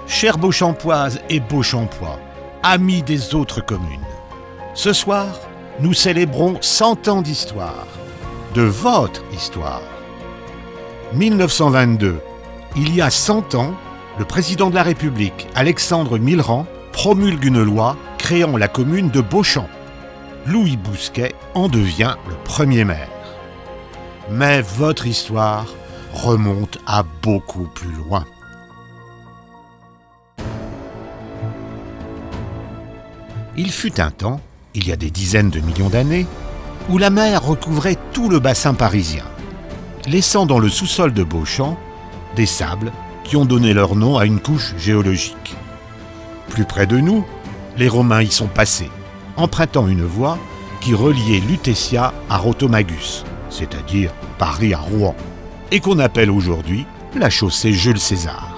Chères Beauchampoises et Beauchampois, amis des autres communes, ce soir, nous célébrons 100 ans d'histoire, de votre histoire. 1922, il y a 100 ans, le président de la République, Alexandre Millerand, promulgue une loi créant la commune de Beauchamp. Louis Bousquet en devient le premier maire. Mais votre histoire remonte à beaucoup plus loin. Il fut un temps, il y a des dizaines de millions d'années, où la mer recouvrait tout le bassin parisien, laissant dans le sous-sol de Beauchamp des sables qui ont donné leur nom à une couche géologique. Plus près de nous, les Romains y sont passés, empruntant une voie qui reliait Lutetia à Rotomagus, c'est-à-dire Paris à Rouen, et qu'on appelle aujourd'hui la chaussée Jules César.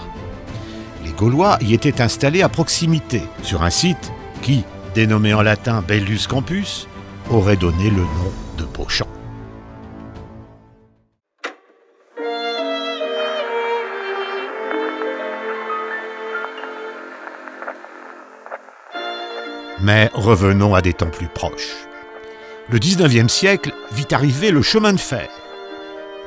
Les Gaulois y étaient installés à proximité, sur un site qui, dénommé en latin Bellus Campus, aurait donné le nom de Beauchamp. Mais revenons à des temps plus proches. Le 19e siècle vit arriver le chemin de fer.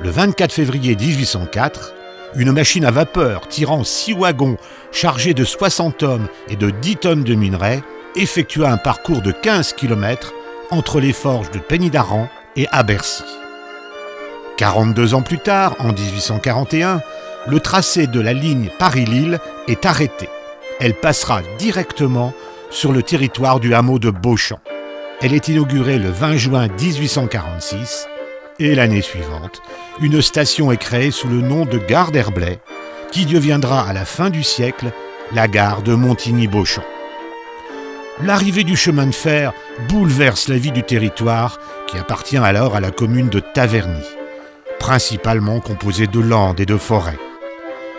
Le 24 février 1804, une machine à vapeur tirant 6 wagons chargés de 60 hommes et de 10 tonnes de minerais effectua un parcours de 15 km entre les forges de Pénidaran et à Bercy. 42 ans plus tard, en 1841, le tracé de la ligne Paris-Lille est arrêté. Elle passera directement sur le territoire du hameau de Beauchamp. Elle est inaugurée le 20 juin 1846 et l'année suivante, une station est créée sous le nom de gare d'Herblay, qui deviendra à la fin du siècle la gare de Montigny-Beauchamp. L'arrivée du chemin de fer bouleverse la vie du territoire qui appartient alors à la commune de Taverny, principalement composée de landes et de forêts.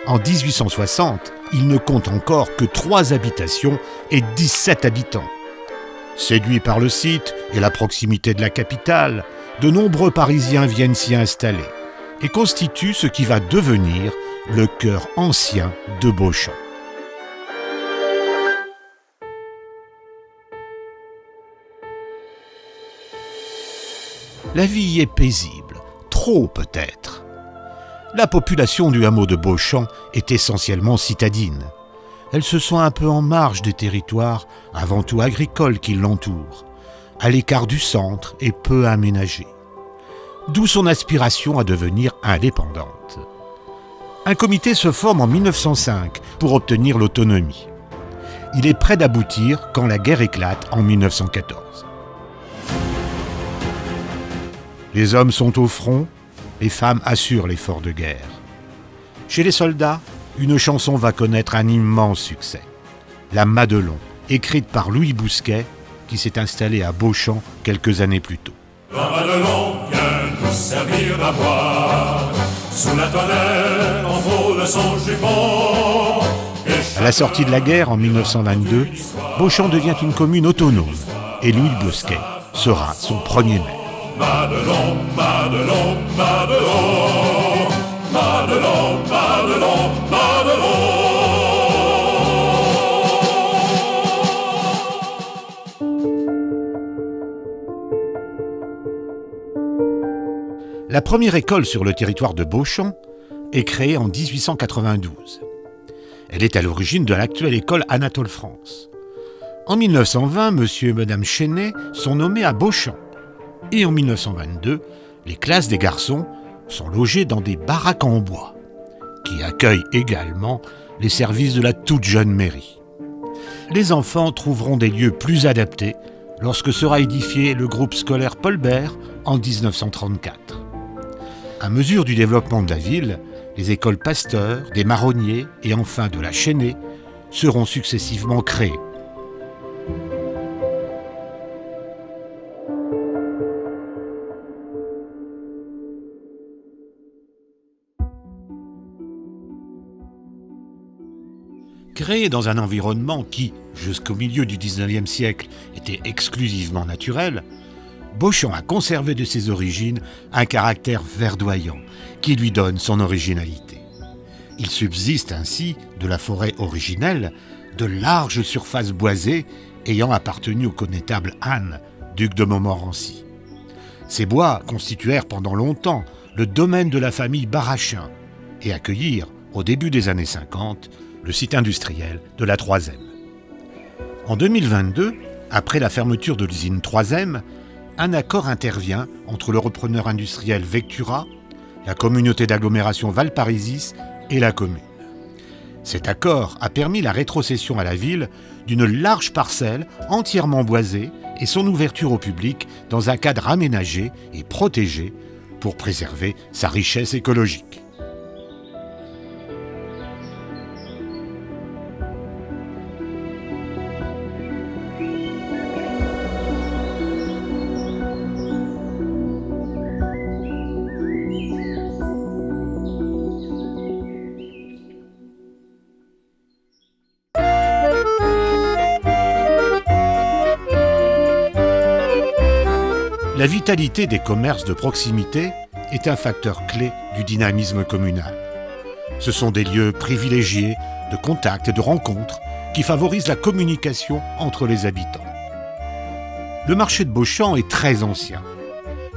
En 1860, il ne compte encore que 3 habitations et 17 habitants. Séduits par le site et la proximité de la capitale, de nombreux Parisiens viennent s'y installer et constituent ce qui va devenir le cœur ancien de Beauchamp. La vie y est paisible, trop peut-être. La population du hameau de Beauchamp est essentiellement citadine. Elle se sent un peu en marge des territoires, avant tout agricoles qui l'entourent, à l'écart du centre et peu aménagée. D'où son aspiration à devenir indépendante. Un comité se forme en 1905 pour obtenir l'autonomie. Il est prêt d'aboutir quand la guerre éclate en 1914. Les hommes sont au front, les femmes assurent l'effort de guerre. Chez les soldats, une chanson va connaître un immense succès. La Madelon, écrite par Louis Bousquet, qui s'est installé à Beauchamp quelques années plus tôt. La Madelon vient nous servir à boire, sous la tonnelle, en frôle son jupon. À la sortie de la guerre, en 1922, Beauchamp devient une commune autonome et Louis Bousquet sera son premier maire. Madelon, Madelon, Madelon, Madelon, Madelon, Madelon. La première école sur le territoire de Beauchamp est créée en 1892. Elle est à l'origine de l'actuelle école Anatole France. En 1920, monsieur et madame Chenet sont nommés à Beauchamp. Et en 1922, les classes des garçons sont logées dans des baraques en bois, qui accueillent également les services de la toute jeune mairie. Les enfants trouveront des lieux plus adaptés lorsque sera édifié le groupe scolaire Paul Bert en 1934. À mesure du développement de la ville, les écoles Pasteur, des Marronniers et enfin de la Chenet seront successivement créées. Créé dans un environnement qui, jusqu'au milieu du XIXe siècle, était exclusivement naturel, Beauchamp a conservé de ses origines un caractère verdoyant qui lui donne son originalité. Il subsiste ainsi de la forêt originelle de larges surfaces boisées ayant appartenu au connétable Anne, duc de Montmorency. Ces bois constituèrent pendant longtemps le domaine de la famille Barachin et accueillirent, au début des années 50, le site industriel de la Troisième. En 2022, après la fermeture de l'usine Troisième, un accord intervient entre le repreneur industriel Vectura, la communauté d'agglomération Valparisis et la commune. Cet accord a permis la rétrocession à la ville d'une large parcelle entièrement boisée et son ouverture au public dans un cadre aménagé et protégé pour préserver sa richesse écologique. La vitalité des commerces de proximité est un facteur clé du dynamisme communal. Ce sont des lieux privilégiés de contact et de rencontres qui favorisent la communication entre les habitants. Le marché de Beauchamp est très ancien,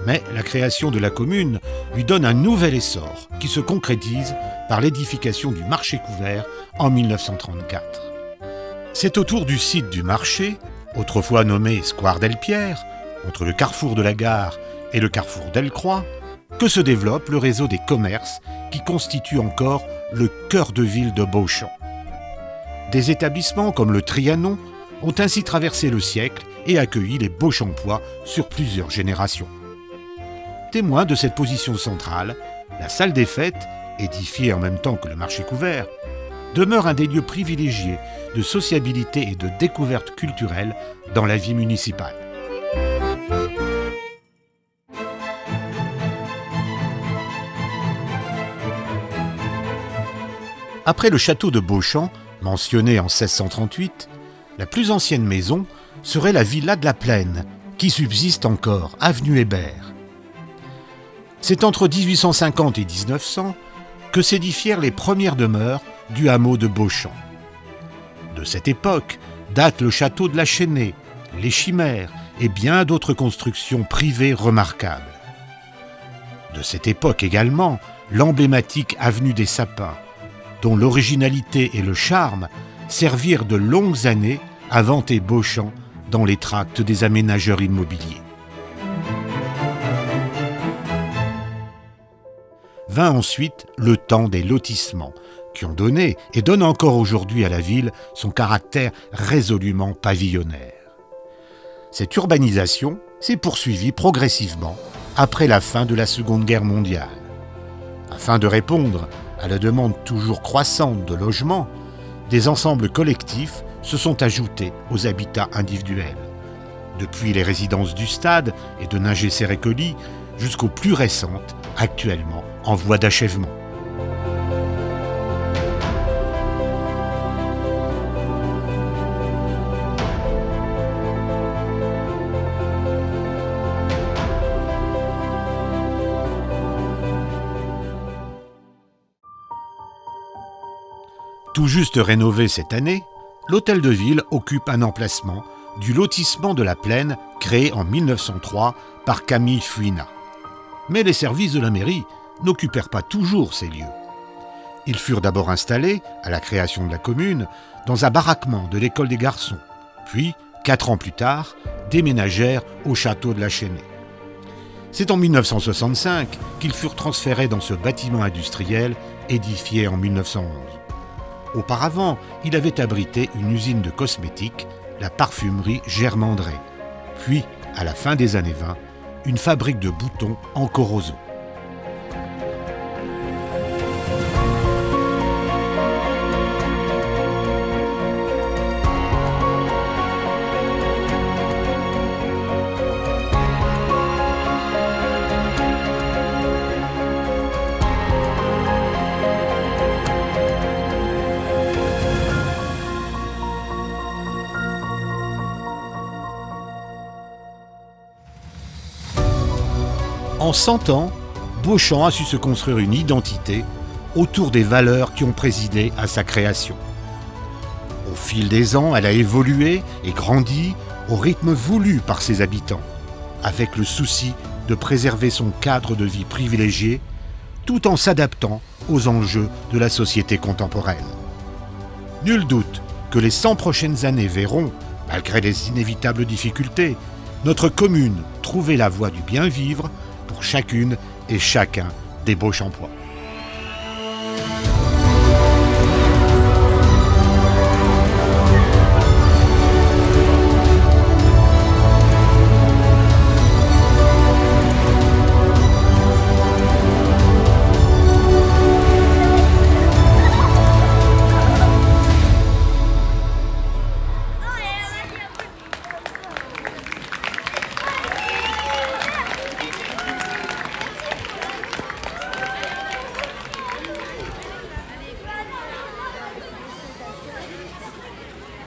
mais la création de la commune lui donne un nouvel essor qui se concrétise par l'édification du marché couvert en 1934. C'est autour du site du marché, autrefois nommé Square Delpierre, entre le carrefour de la gare et le carrefour Delcroix, que se développe le réseau des commerces qui constitue encore le cœur de ville de Beauchamp. Des établissements comme le Trianon ont ainsi traversé le siècle et accueilli les Beauchampois sur plusieurs générations. Témoin de cette position centrale, la salle des fêtes, édifiée en même temps que le marché couvert, demeure un des lieux privilégiés de sociabilité et de découverte culturelle dans la vie municipale. Après le château de Beauchamp, mentionné en 1638, la plus ancienne maison serait la villa de la Plaine, qui subsiste encore, avenue Hébert. C'est entre 1850 et 1900 que s'édifièrent les premières demeures du hameau de Beauchamp. De cette époque date le château de la Chênaie, les Chimères et bien d'autres constructions privées remarquables. De cette époque également, l'emblématique avenue des Sapins, dont l'originalité et le charme servirent de longues années à vanter Beauchamp dans les tracts des aménageurs immobiliers. Vint ensuite le temps des lotissements, qui ont donné et donnent encore aujourd'hui à la ville son caractère résolument pavillonnaire. Cette urbanisation s'est poursuivie progressivement après la fin de la Seconde Guerre mondiale. Afin de répondre à la demande toujours croissante de logements, des ensembles collectifs se sont ajoutés aux habitats individuels, depuis les résidences du Stade et de Ningé-Sérécoly jusqu'aux plus récentes, actuellement en voie d'achèvement. Tout juste rénové cette année, l'hôtel de ville occupe un emplacement du lotissement de la Plaine créé en 1903 par Camille Fuina. Mais les services de la mairie n'occupèrent pas toujours ces lieux. Ils furent d'abord installés, à la création de la commune, dans un baraquement de l'école des garçons, puis, 4 ans plus tard, déménagèrent au château de la Chênaie. C'est en 1965 qu'ils furent transférés dans ce bâtiment industriel édifié en 1911. Auparavant, il avait abrité une usine de cosmétiques, la parfumerie Germandré, puis, à la fin des années 20, une fabrique de boutons en Corozo. En 100 ans, Beauchamp a su se construire une identité autour des valeurs qui ont présidé à sa création. Au fil des ans, elle a évolué et grandi au rythme voulu par ses habitants, avec le souci de préserver son cadre de vie privilégié, tout en s'adaptant aux enjeux de la société contemporaine. Nul doute que les 100 prochaines années verront, malgré les inévitables difficultés, notre commune trouver la voie du bien vivre pour chacune et chacun des Beauchampois.